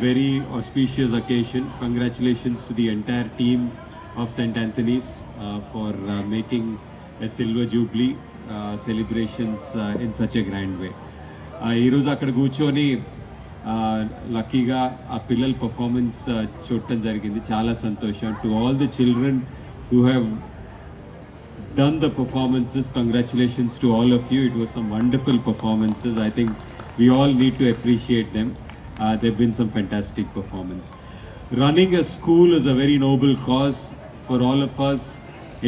very auspicious occasion. Congratulations to the entire team of St. Anthony's for making a Silver Jubilee celebrations in such a grand way. ఈ రోజు అక్కడ కూర్చొని లక్కీగా ఆ పిల్లల performance చూడటం జరిగింది. చాలా సంతోషం. To all the children who have done the performances, congratulations to all of you. It was some wonderful performances. I think we all need to appreciate them. There have been some fantastic performance. Running a school is a very noble cause for all of us.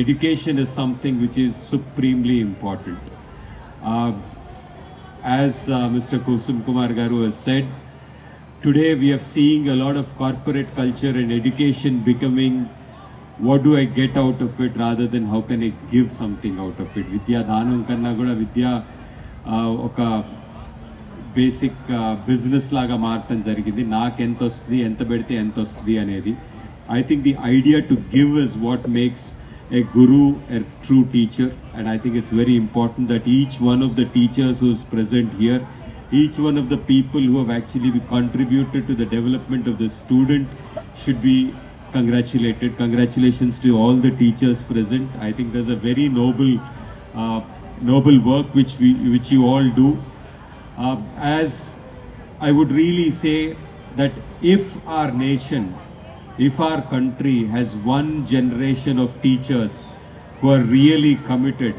Education is something which is supremely important. As Mr. Kusum Kumar Garu has said, today we are seeing a lot of corporate culture and education becoming what do I get out of it rather than how can I give something out of it. Vidya Dhanam kanna kuda Vidya oka basic business laga martam jarigindi. Naaku enta ostadi enta pedite enta ostadi anedi. I think the idea to give is what makes a guru a true teacher, and I think it's very important that each one of the teachers who is present here, each one of the people who have actually contributed to the development of the student should be congratulated. Congratulations to all the teachers present. I think there's a very noble work which you all do. As I would really say that if our nation, if our country has one generation of teachers who are really committed,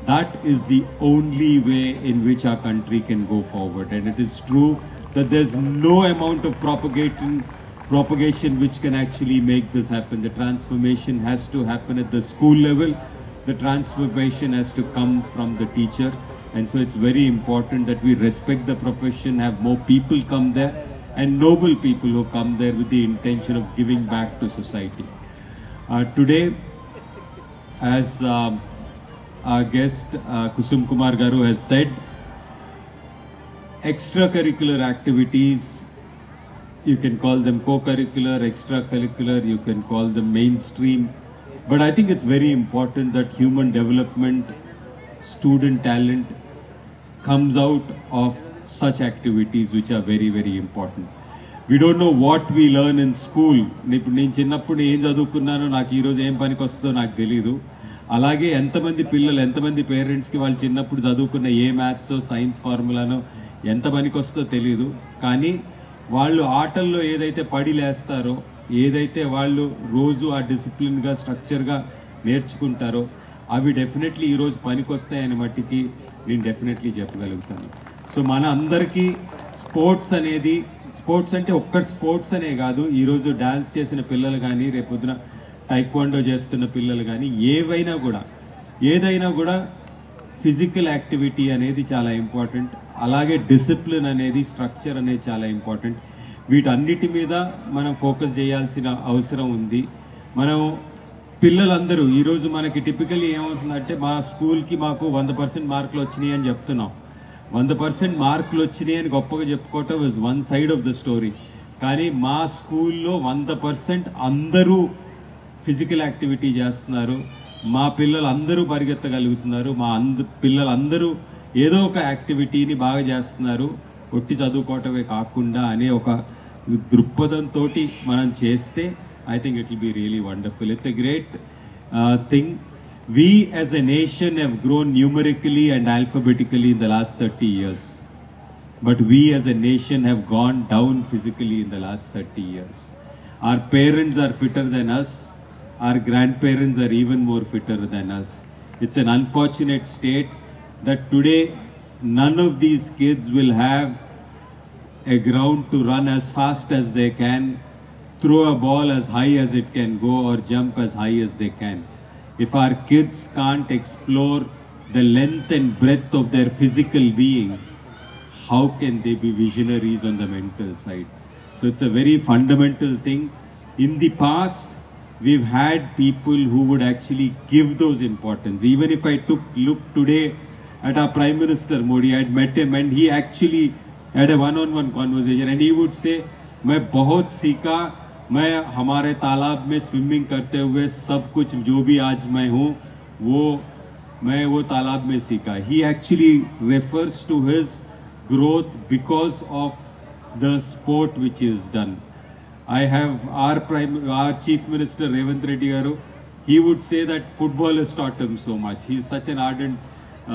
that is the only way in which our country can go forward. And it is true that there's no amount of propagation which can actually make this happen. The transformation has to happen at the school level. The transformation has to come from the teacher. And so it's very important that we respect the profession, have more people come there, and noble people who come there with the intention of giving back to society. Today, as our guest Kusum Kumar Garu has said, extracurricular activities, you can call them co-curricular, extracurricular, you can call them mainstream. But I think it's very important that human development, student talent comes out of such activities which are very, very important. We don't know what we learn in school. నేను చిన్నప్పుడు ఏం చదువుకున్నానో నాకు ఈరోజు ఏం పనికి వస్తుందో నాకు తెలీదు. అలాగే ఎంతమంది పిల్లలు, ఎంతమంది పేరెంట్స్కి వాళ్ళు చిన్నప్పుడు చదువుకున్న ఏ మ్యాథ్స్ సైన్స్ ఫార్ములానో ఎంత పనికి వస్తుందో తెలీదు. కానీ వాళ్ళు ఆటల్లో ఏదైతే పడి లేస్తారో, ఏదైతే వాళ్ళు రోజు ఆ డిసిప్లిన్గా స్ట్రక్చర్గా నేర్చుకుంటారో అవి డెఫినెట్లీ ఈరోజు పనికి వస్తాయని మట్టికి నేను డెఫినెట్లీ చెప్పగలుగుతాను. సో మన అందరికీ స్పోర్ట్స్ అనేది, స్పోర్ట్స్ అంటే ఒక్క స్పోర్ట్స్ అనే కాదు, ఈరోజు డ్యాన్స్ చేసిన పిల్లలు కానీ, రేపొద్దున టైక్వాండో చేస్తున్న పిల్లలు కానీ, ఏదైనా కూడా ఫిజికల్ యాక్టివిటీ అనేది చాలా ఇంపార్టెంట్. అలాగే డిసిప్లిన్ అనేది, స్ట్రక్చర్ అనేది చాలా ఇంపార్టెంట్. వీటన్నిటి మీద మనం ఫోకస్ చేయాల్సిన అవసరం ఉంది. మనం పిల్లలందరూ ఈరోజు మనకి టిపికల్లీ ఏమవుతుందంటే, మా స్కూల్కి మాకు 100% మార్కులు వచ్చినాయి అని చెప్తున్నాం. 100% మార్కులు వచ్చినాయి అని గొప్పగా చెప్పుకోవటం is one side of the story. కానీ మా స్కూల్లో 100% అందరూ ఫిజికల్ యాక్టివిటీ చేస్తున్నారు. మా పిల్లలు అందరూ పరిగెత్తగలుగుతున్నారు. మా పిల్లలందరూ ఏదో ఒక యాక్టివిటీని బాగా చేస్తున్నారు, ఒట్టి చదువుకోవటమే కాకుండా అనే ఒక దృక్పథంతో మనం చేస్తే I think it will be really wonderful. It's a great thing. We as a nation have grown numerically and alphabetically in the last 30 years. But we as a nation have gone down physically in the last 30 years. Our parents are fitter than us. Our grandparents are even more fitter than us. It's an unfortunate state that today none of these kids will have a ground to run as fast as they can, throw a ball as high as it can go, or jump as high as they can. If our kids can't explore the length and breadth of their physical being, how can they be visionaries on the mental side? So it's a very fundamental thing. In the past, we've had people who would actually give those importance. Even if I look today at our Prime Minister Modi, I had met him and he actually had a one-on-one conversation and he would say, मैं बहुत सीखा, मैं हमारे तालाब में swimming करते हुए सब कुछ जो भी आज मैं हूँ मैं वो तालाब में सीखा. He actually refers to his growth because of the sport which is done. I have our Chief Minister Revanth Reddy Garu. He would say that football has taught him so much. He is such an ardent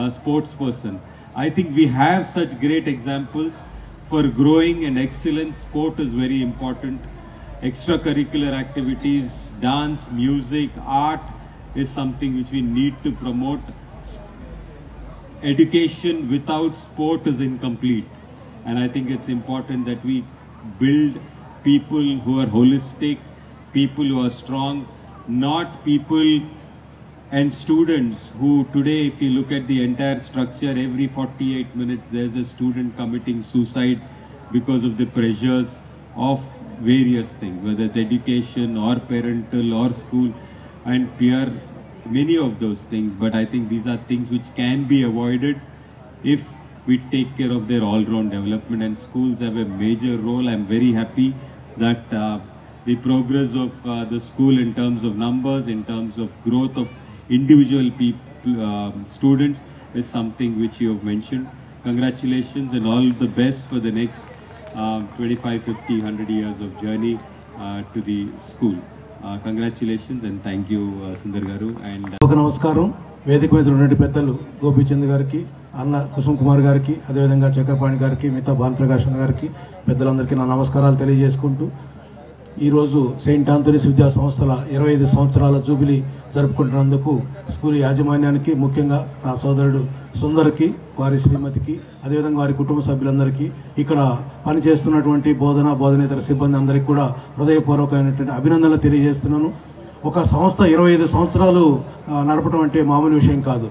sports person. I think we have such great examples for growing and excellence. Sport is very important. Extracurricular activities, dance, music, art is something which we need to promote. Education without sport is incomplete. And I think it's important that we build people who are holistic, people who are strong, not people and students who today, if you look at the entire structure, every 48 minutes there's a student committing suicide because of the pressures of various things, whether it's education or parental or school and peer, many of those things. But I think these are things which can be avoided if we take care of their all-round development, and schools have a major role. I'm very happy that the progress of the school in terms of numbers, in terms of growth of individual people, students is something which you have mentioned. Congratulations and all the best for the next 25, 50, 100 years of journey to the school. Congratulations and thank you, Sundar Garu. And నమస్కారం. వేదిక మీద ఉన్నటువంటి పెద్దలు గోపీచంద్ గారికి, అన్న కుసుమ్ కుమార్ గారికి, అదేవిధంగా చక్రపాణి గారికి, మిగతా భానుప్రకాష్ గారికి, పెద్దలందరికీ నా నమస్కారాలు తెలియజేసుకుంటూ ఈరోజు సెయింట్ ఆంథోనీస్ విద్యా సంస్థల 25 సంవత్సరాల జూబిలీ జరుపుకుంటున్నందుకు స్కూల్ యాజమాన్యానికి, ముఖ్యంగా నా సోదరుడు సుందర్కి, వారి శ్రీమతికి, అదేవిధంగా వారి కుటుంబ సభ్యులందరికీ, ఇక్కడ పనిచేస్తున్నటువంటి బోధనేతర సిబ్బంది అందరికీ కూడా హృదయపూర్వకమైనటువంటి అభినందనలు తెలియజేస్తున్నాను. ఒక సంస్థ 25 సంవత్సరాలు నడపడం అంటే మామూలు విషయం కాదు.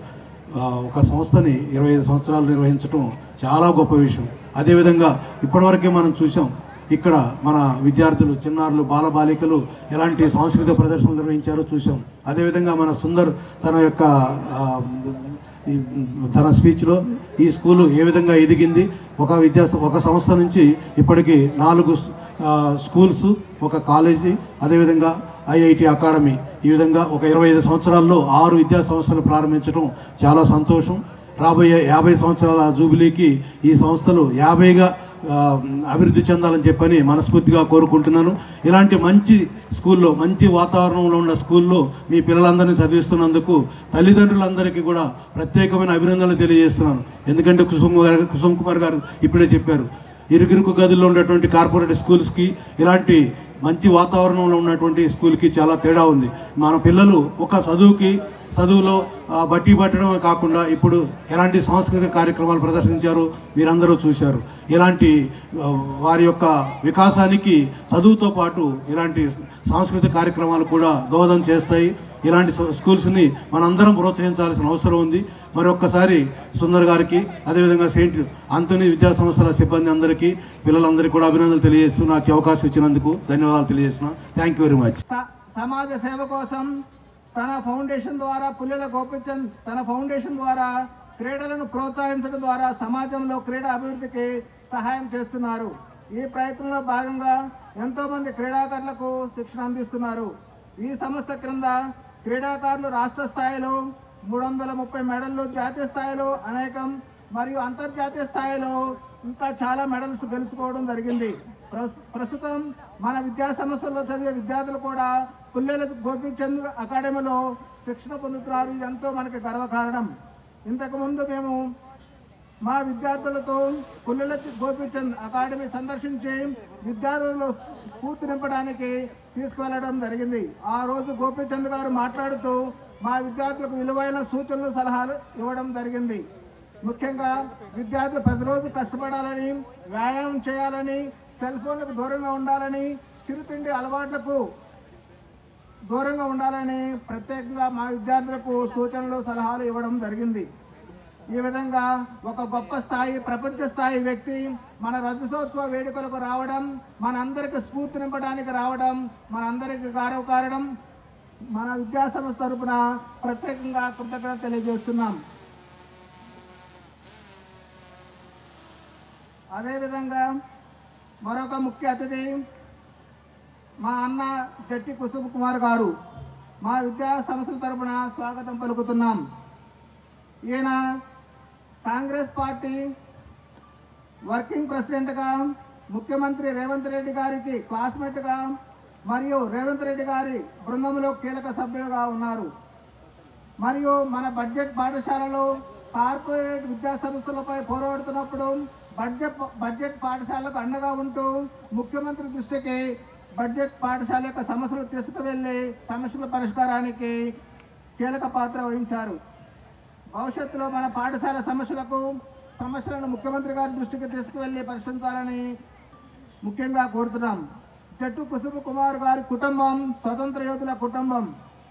ఒక సంస్థని 25 సంవత్సరాలు నిర్వహించడం చాలా గొప్ప విషయం. అదేవిధంగా ఇప్పటివరకే మనం చూసాం, ఇక్కడ మన విద్యార్థులు, చిన్నారులు, బాలబాలికలు ఎలాంటి సాంస్కృతిక ప్రదర్శనలు నిర్వహించారో చూసాం. అదేవిధంగా మన సుందర్ తన స్పీచ్లో ఈ స్కూలు ఏ విధంగా ఎదిగింది, ఒక సంస్థ నుంచి ఇప్పటికీ 4 స్కూల్స్, ఒక కాలేజీ, అదేవిధంగా ఐఐటి అకాడమీ, ఈ విధంగా ఒక 25 సంవత్సరాల్లో 6 విద్యా సంస్థలు ప్రారంభించడం చాలా సంతోషం. రాబోయే 50 సంవత్సరాల జూబిలీకి ఈ సంస్థలు 50గా అభివృద్ధి చెందాలని చెప్పని మనస్ఫూర్తిగా కోరుకుంటున్నాను. ఇలాంటి మంచి స్కూల్లో, మంచి వాతావరణంలో ఉన్న స్కూల్లో మీ పిల్లలందరినీ చదివిస్తున్నందుకు తల్లిదండ్రులందరికీ కూడా ప్రత్యేకమైన అభినందనలు తెలియజేస్తున్నాను. ఎందుకంటే కుసుమ్ కుమార్ గారు ఇప్పుడే చెప్పారు, ఇరుకు గదుల్లో ఉన్నటువంటి కార్పొరేట్ స్కూల్స్కి ఇలాంటి మంచి వాతావరణంలో ఉన్నటువంటి స్కూల్కి చాలా తేడా ఉంది. మన పిల్లలు ఒక చదువులో బట్టి పట్టడమే కాకుండా ఇప్పుడు ఎలాంటి సాంస్కృతిక కార్యక్రమాలు ప్రదర్శించారో మీరందరూ చూశారు. ఇలాంటి వారి యొక్క వికాసానికి చదువుతో పాటు ఇలాంటి సాంస్కృతిక కార్యక్రమాలు కూడా దోహదం చేస్తాయి. ఇలాంటి స్కూల్స్ని మనందరం ప్రోత్సహించాల్సిన అవసరం ఉంది. మరొక్కసారి సుందర్ గారికి, అదేవిధంగా సెయింట్ ఆంథోనీ విద్యా సంస్థల సిబ్బంది అందరికీ, పిల్లలందరికీ కూడా అభినందనలు తెలియజేస్తూ నాకు అవకాశం ఇచ్చినందుకు ధన్యవాదాలు తెలియజేస్తున్నా. Thank you very much. సమాజ సేవ కోసం తన ఫౌండేషన్ ద్వారా, పుల్లెల గోపీచంద్ తన ఫౌండేషన్ ద్వారా క్రీడలను ప్రోత్సహించడం ద్వారా సమాజంలో క్రీడా అభివృద్ధికి సహాయం చేస్తున్నారు. ఈ ప్రయత్నంలో భాగంగా ఎంతోమంది క్రీడాకారులకు శిక్షణ అందిస్తున్నారు. ఈ సంస్థ క్రింద క్రీడాకారులు రాష్ట్ర స్థాయిలో 330 మెడల్లు, జాతీయ స్థాయిలో అనేకం మరియు అంతర్జాతీయ స్థాయిలో ఇంకా చాలా మెడల్స్ గెలుచుకోవడం జరిగింది. ప్రస్తుతం మన విద్యా సంస్థల్లో చదివే విద్యార్థులు కూడా పుల్లెల గోపీచంద్ అకాడమీలో శిక్షణ పొందుతున్నారు. ఇది ఎంతో మనకి గర్వకారణం. ఇంతకుముందు మేము మా విద్యార్థులతో పుల్లెల గోపీచంద్ అకాడమీ సందర్శించి విద్యార్థులలో స్ఫూర్తి నింపడానికి తీసుకువెళ్ళడం జరిగింది. ఆ రోజు గోపీచంద్ గారు మాట్లాడుతూ మా విద్యార్థులకు విలువైన సూచనలు, సలహాలు ఇవ్వడం జరిగింది. ముఖ్యంగా విద్యార్థులు ప్రతిరోజు కష్టపడాలని, వ్యాయామం చేయాలని, సెల్ ఫోన్లకు దూరంగా ఉండాలని, చిరుతిండి అలవాట్లకు దూరంగా ఉండాలని ప్రత్యేకంగా మా విద్యార్థులకు సూచనలు, సలహాలు ఇవ్వడం జరిగింది. ఈ విధంగా ఒక గొప్ప స్థాయి, ప్రపంచ స్థాయి వ్యక్తి మన రజతోత్సవ వేడుకలకు రావడం, మనందరికీ స్ఫూర్తి నింపడానికి రావడం మనందరికీ గర్వకారణం. మన విద్యా సంస్థ తరపున ప్రత్యేకంగా కృతజ్ఞత తెలియజేస్తున్నాం. అదేవిధంగా మరొక ముఖ్య అతిథి మా అన్న జట్టి కుసుమ్ కుమార్ గారు, మా విద్యా సంస్థల తరపున స్వాగతం పలుకుతున్నాం. ఈయన కాంగ్రెస్ పార్టీ వర్కింగ్ ప్రెసిడెంట్గా ముఖ్యమంత్రి రేవంత్ రెడ్డి గారికి క్లాస్మేట్గా మరియు రేవంత్ రెడ్డి గారి బృందంలో కీలక సభ్యులుగా ఉన్నారు. మరియు మన బడ్జెట్ పాఠశాలలో కార్పొరేట్ విద్యా సంస్థలపై పోరాడుతున్నప్పుడు బడ్జెట్ పాఠశాలకు అండగా ఉంటూ ముఖ్యమంత్రి దృష్టికి బడ్జెట్ పాఠశాల యొక్క సమస్యలు తీసుకువెళ్ళి సమస్యల పరిష్కారానికి కీలక పాత్ర వహించారు. భవిష్యత్తులో మన పాఠశాల సమస్యలను ముఖ్యమంత్రి గారి దృష్టికి తీసుకువెళ్ళి పరిష్కరించాలని ముఖ్యంగా కోరుతున్నాం. చెట్టు కుసుమ కుమార్ గారి కుటుంబం స్వతంత్ర యోధుల కుటుంబం,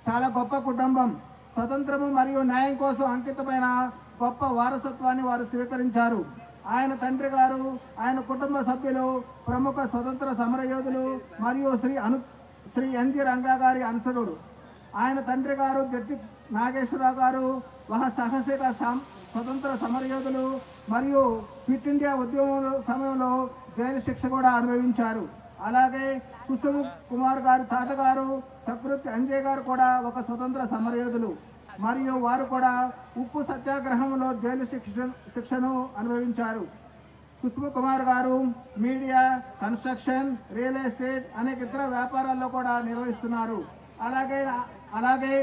చాలా గొప్ప కుటుంబం. స్వతంత్రము మరియు న్యాయం కోసం అంకితమైన గొప్ప వారసత్వాన్ని వారు స్వీకరించారు. ఆయన తండ్రి గారు, ఆయన కుటుంబ సభ్యులు ప్రముఖ స్వతంత్ర సమరయోధులు మరియు శ్రీ ఎన్జి రంగా గారి అనుచరుడు. ఆయన తండ్రి గారు జట్టి నాగేశ్వరరావు గారు ఒక సాహసిక స్వతంత్ర సమరయోధులు మరియు క్విట్ ఇండియా ఉద్యమం సమయంలో జైలు శిక్ష కూడా అనుభవించారు. అలాగే కుసుమ్ కుమార్ గారి తాతగారు సకృతి అంజయ్ గారు కూడా ఒక స్వతంత్ర సమరయోధులు మరియు వారు కూడా ఉప్పు సత్యాగ్రహంలో జైలు శిక్షను అనుభవించారు. కుసుమ్ కుమార్ గారు మీడియా, కన్స్ట్రక్షన్, రియల్ ఎస్టేట్ అనేక ఇతర వ్యాపారాల్లో కూడా నిర్వహిస్తున్నారు. అలాగే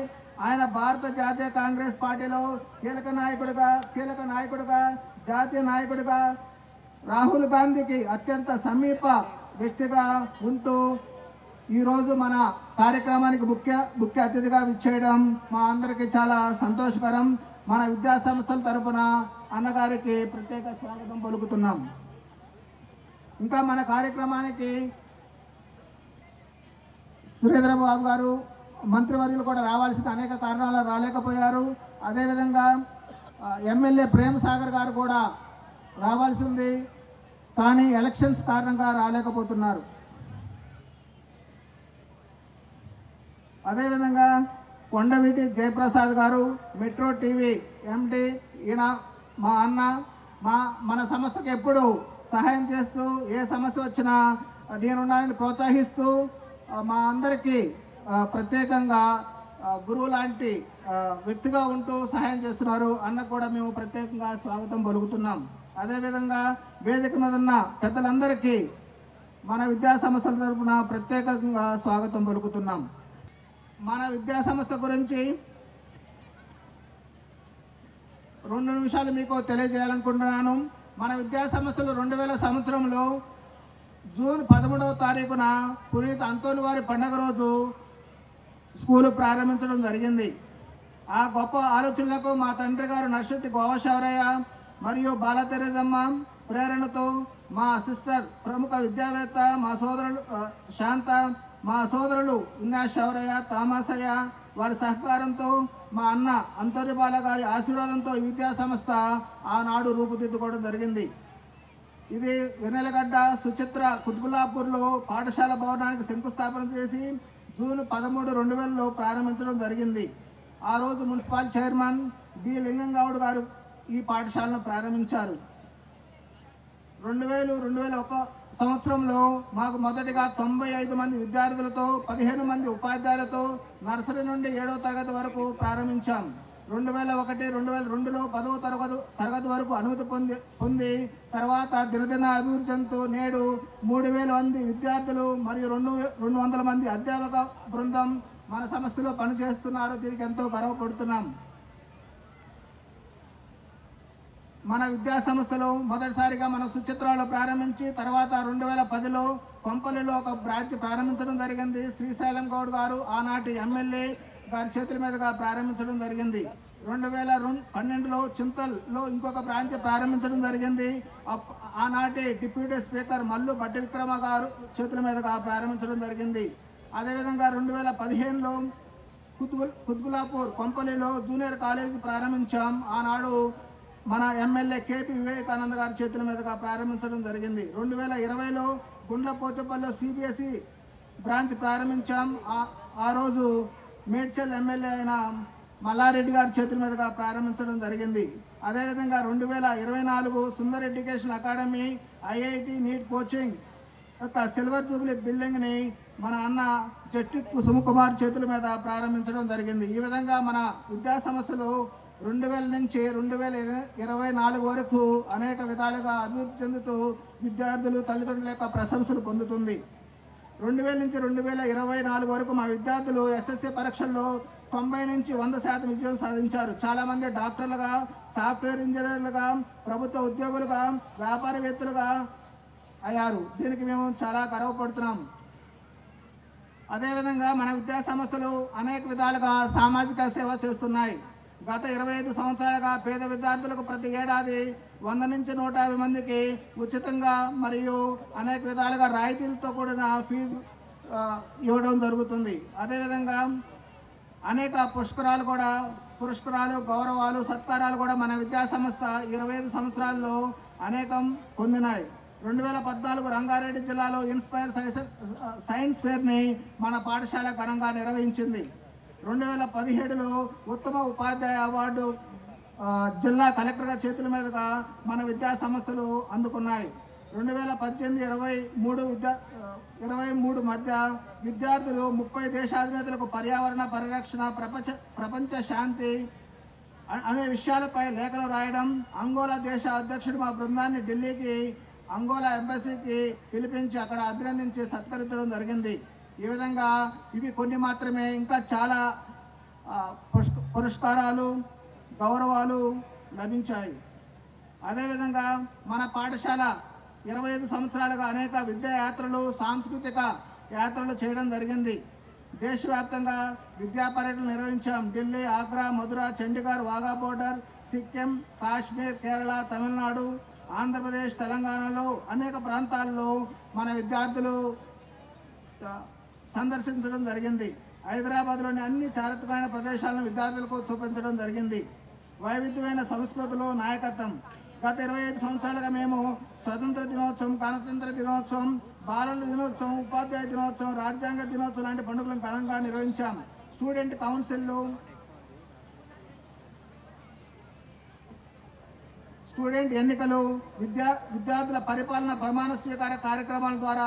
ఆయన భారత జాతీయ కాంగ్రెస్ పార్టీలో కీలక నాయకుడిగా జాతీయ నాయకుడిగా రాహుల్ గాంధీకి అత్యంత సమీప వ్యక్తిగా ఉంటూ ఈరోజు మన కార్యక్రమానికి ముఖ్య అతిథిగా విచ్చేయడం మా అందరికీ చాలా సంతోషకరం. మన విద్యా సంస్థల తరపున అన్నగారికి ప్రత్యేక స్వాగతం పలుకుతున్నాం. ఇంకా మన కార్యక్రమానికి శ్రీధర బాబు గారు మంత్రివర్యులు కూడా రావాల్సిన అనేక కారణాలు రాలేకపోయారు. అదేవిధంగా ఎమ్మెల్యే ప్రేమ్ సాగర్ గారు కూడా రావాల్సి ఉంది, కానీ ఎలక్షన్స్ కారణంగా రాలేకపోతున్నారు. అదేవిధంగా కొండవీటి జయప్రసాద్ గారు మెట్రో టీవీ ఎండి, ఈయన మా అన్న, మన సంస్థకు ఎప్పుడు సహాయం చేస్తూ ఏ సమస్య వచ్చినా నేనున్నానని ప్రోత్సహిస్తూ మా అందరికీ ప్రత్యేకంగా గురువు లాంటి వ్యక్తిగా ఉంటూ సహాయం చేస్తున్నారు. అన్న కూడా మేము ప్రత్యేకంగా స్వాగతం పలుకుతున్నాం. అదేవిధంగా వేదిక మీద ఉన్న పెద్దలందరికీ మన విద్యా సంస్థల తరపున ప్రత్యేకంగా స్వాగతం పలుకుతున్నాం. మన విద్యా సంస్థ గురించి 2 నిమిషాలు మీకు తెలియజేయాలనుకుంటున్నాను. మన విద్యా సంస్థలు 2000 సంవత్సరంలో జూన్ 13వ తారీఖున పునీత అంతోని వారి పండుగ రోజు స్కూలు ప్రారంభించడం జరిగింది. ఆ గొప్ప ఆలోచనలకు మా తండ్రి గారు నర్శెట్టి గోవశౌరయ్య మరియు బాలతెరేజమ్మ ప్రేరణతో మా సిస్టర్ ప్రముఖ విద్యావేత్త మా సోదరులు శాంత, మా సోదరులు ఇన్నా శౌరయ్య, తామాసయ్య వారి సహకారంతో మా అన్న అంతోని బాల గారి ఆశీర్వాదంతో ఈ విద్యా సంస్థ ఆనాడు రూపుదిద్దుకోవడం జరిగింది. ఇది వెన్నెలగడ్డ సుచిత్ర కుతుబుల్లాపూర్లో పాఠశాల భవనానికి శంకుస్థాపన చేసి జూన్ 13, 2000లో ప్రారంభించడం జరిగింది. ఆ రోజు మున్సిపల్ చైర్మన్ బి లింగంగౌడ్ గారు ఈ పాఠశాలను ప్రారంభించారు. 2001 సంవత్సరంలో మాకు మొదటిగా 95 మంది విద్యార్థులతో 15 మంది ఉపాధ్యాయులతో నర్సరీ నుండి 7వ తరగతి వరకు ప్రారంభించాం. 2001, 2002లో 10వ తరగతి వరకు అనుమతి పొంది తర్వాత దినదిన అభివృద్ధి చెందుతూ నేడు 3000 మంది విద్యార్థులు మరియు 200 మంది అధ్యాపక బృందం మన సంస్థలో పనిచేస్తున్నారు. దీనికి ఎంతో గర్వపడుతున్నాం. మన విద్యా సంస్థలో మొదటిసారిగా మనం సుచిత్రాలో ప్రారంభించి తర్వాత 2010లో కొంపల్లిలో ఒక బ్రాంచ్ ప్రారంభించడం జరిగింది. శ్రీశైలం గౌడ్ గారు ఆనాటి ఎమ్మెల్యే గారి చేతుల మీదుగా ప్రారంభించడం జరిగింది. 2012లో చింతల్లో ఇంకొక బ్రాంచ్ ప్రారంభించడం జరిగింది. ఆనాటి డిప్యూటీ స్పీకర్ మల్లు బట్టి విక్రమ గారు చేతుల మీదుగా ప్రారంభించడం జరిగింది. అదేవిధంగా 2015లో కుతుబుల్లాపూర్ కొంపల్లిలో జూనియర్ కాలేజీ ప్రారంభించాం. ఆనాడు మన ఎమ్మెల్యే కేపీ వివేకానంద గారి చేతుల మీదుగా ప్రారంభించడం జరిగింది. 2020లో గుండ్లపోచపల్లిలో సిబిఎస్ఈ బ్రాంచ్ ప్రారంభించాం. ఆ రోజు మేడ్చల్ ఎమ్మెల్యే అయిన మల్లారెడ్డి గారి చేతుల మీదుగా ప్రారంభించడం జరిగింది. అదేవిధంగా 2024 Sundar education academy, IIT NEET coaching యొక్క సిల్వర్ జూబ్లీ బిల్డింగ్ని మన అన్న జట్టి కుసుమ కుమార్ చేతుల మీద ప్రారంభించడం జరిగింది. ఈ విధంగా మన విద్యా సంస్థలు 2000 నుంచి 2024 వరకు అనేక విధాలుగా అభివృద్ధి చెందుతూ విద్యార్థులు తల్లిదండ్రుల యొక్క ప్రశంసలు పొందుతుంది. 2000 నుంచి 2024 వరకు మా విద్యార్థులు ఎస్ఎస్సి పరీక్షల్లో 90 నుంచి 100% విజయం సాధించారు. చాలామంది డాక్టర్లుగా, సాఫ్ట్వేర్ ఇంజనీర్లుగా, ప్రభుత్వ ఉద్యోగులుగా, వ్యాపారవేత్తలుగా అయ్యారు. దీనికి మేము చాలా గర్వపడుతున్నాం. అదేవిధంగా మన విద్యా సంస్థలు అనేక విధాలుగా సామాజిక సేవ చేస్తున్నాయి. గత 25 సంవత్సరాలుగా పేద విద్యార్థులకు ప్రతి ఏడాది 100 నుంచి 150 మందికి ఉచితంగా మరియు అనేక విధాలుగా రాయితీలతో కూడిన ఫీజు ఇవ్వడం జరుగుతుంది. అదేవిధంగా అనేక పురస్కారాలు, గౌరవాలు, సత్కారాలు కూడా మన విద్యా సంస్థ 25 సంవత్సరాల్లో అనేకం పొందినాయి. 2014 రంగారెడ్డి జిల్లాలో ఇన్స్పైర్ సైన్స్ ఫేర్ని మన పాఠశాల ఘనంగా నిర్వహించింది. 2017లో ఉత్తమ ఉపాధ్యాయ అవార్డు జిల్లా కలెక్టర్గా చేతుల మీదుగా మన విద్యా సంస్థలు అందుకున్నాయి. 2018-23 మధ్య విద్యార్థులు 30 దేశాధినేతలకు పర్యావరణ పరిరక్షణ, ప్రపంచ శాంతి అనే విషయాలపై లేఖలు రాయడం, అంగోలా దేశ అధ్యక్షుడు మా బృందాన్ని ఢిల్లీకి అంగోలా ఎంబసీకి పిలిపించి అక్కడ అభినందించి సత్కరించడం జరిగింది. ఈ విధంగా ఇవి కొన్ని మాత్రమే, ఇంకా చాలా పురస్కారాలు, గౌరవాలు లభించాయి. అదేవిధంగా మన పాఠశాల 25 సంవత్సరాలుగా అనేక విద్యా యాత్రలు, సాంస్కృతిక యాత్రలు చేయడం జరిగింది. దేశవ్యాప్తంగా విద్యా పర్యటనలు నిర్వహించాం. ఢిల్లీ, ఆగ్రా, మధుర, చండీగఢ్, వాఘా బోర్డర్, సిక్కిం, కాశ్మీర్, కేరళ, తమిళనాడు, ఆంధ్రప్రదేశ్, తెలంగాణలో అనేక ప్రాంతాల్లో మన విద్యార్థులు సందర్శించడం జరిగింది. హైదరాబాద్లోని అన్ని చారిత్రకమైన ప్రదేశాలను విద్యార్థులకు చూపించడం జరిగింది. వైవిధ్యమైన సంస్కృతులు, నాయకత్వం. గత 25 సంవత్సరాలుగా మేము స్వతంత్ర దినోత్సవం, గణతంత్ర దినోత్సవం, బాలల దినోత్సవం, ఉపాధ్యాయ దినోత్సవం, రాజ్యాంగ దినోత్సవం లాంటి పండుగలను ఘనంగా నిర్వహించాం. స్టూడెంట్ కౌన్సిల్లు, స్టూడెంట్ ఎన్నికలు, విద్యార్థుల పరిపాలన ప్రమాణ స్వీకార కార్యక్రమాల ద్వారా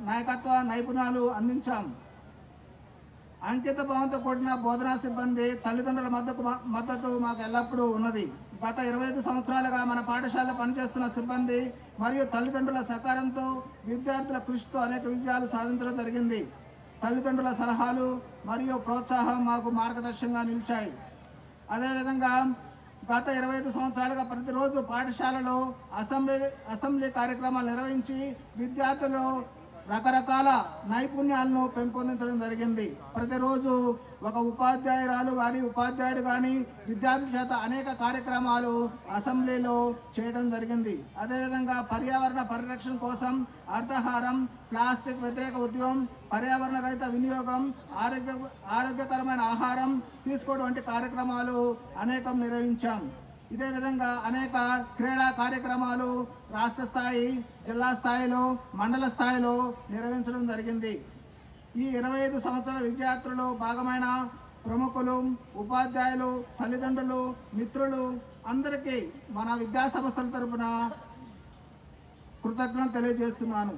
నాయకత్వ నైపుణ్యాలు అందించాం. అంకిత భావంతో కూడిన బోధనా సిబ్బంది, తల్లిదండ్రుల మద్దతు మాకు ఎల్లప్పుడూ ఉన్నది. గత 25 సంవత్సరాలుగా మన పాఠశాలలో పనిచేస్తున్న సిబ్బంది మరియు తల్లిదండ్రుల సహకారంతో, విద్యార్థుల కృషితో అనేక విజయాలు సాధించడం జరిగింది. తల్లిదండ్రుల సలహాలు మరియు ప్రోత్సాహం మాకు మార్గదర్శకంగా నిలిచాయి. అదేవిధంగా గత 25 సంవత్సరాలుగా ప్రతిరోజు పాఠశాలలో అసెంబ్లీ కార్యక్రమాలు నిర్వహించి విద్యార్థులు రకరకాల నైపుణ్యాలను పెంపొందించడం జరిగింది. ప్రతిరోజు ఒక ఉపాధ్యాయురాలు కానీ ఉపాధ్యాయుడు కానీ విద్యార్థుల చేత అనేక కార్యక్రమాలు అసెంబ్లీలో చేయడం జరిగింది. అదేవిధంగా పర్యావరణ పరిరక్షణ కోసం అర్థహారం, ప్లాస్టిక్ వ్యతిరేక ఉద్యమం, పర్యావరణ రహిత వినియోగం, ఆరోగ్యకరమైన ఆహారం తీసుకోవడం వంటి కార్యక్రమాలు అనేకం నిర్వహించాం. ఇదే విధంగా అనేక క్రీడా కార్యక్రమాలు రాష్ట్ర స్థాయి, జిల్లా స్థాయిలో, మండల స్థాయిలో నిర్వహించడం జరిగింది. ఈ 25 సంవత్సరాల విద్యార్థులలో భాగమైన ప్రముఖులు, ఉపాధ్యాయులు, తల్లిదండ్రులు, మిత్రులు అందరికీ మన విద్యా సంస్థల తరపున కృతజ్ఞతలు తెలియజేస్తున్నాను.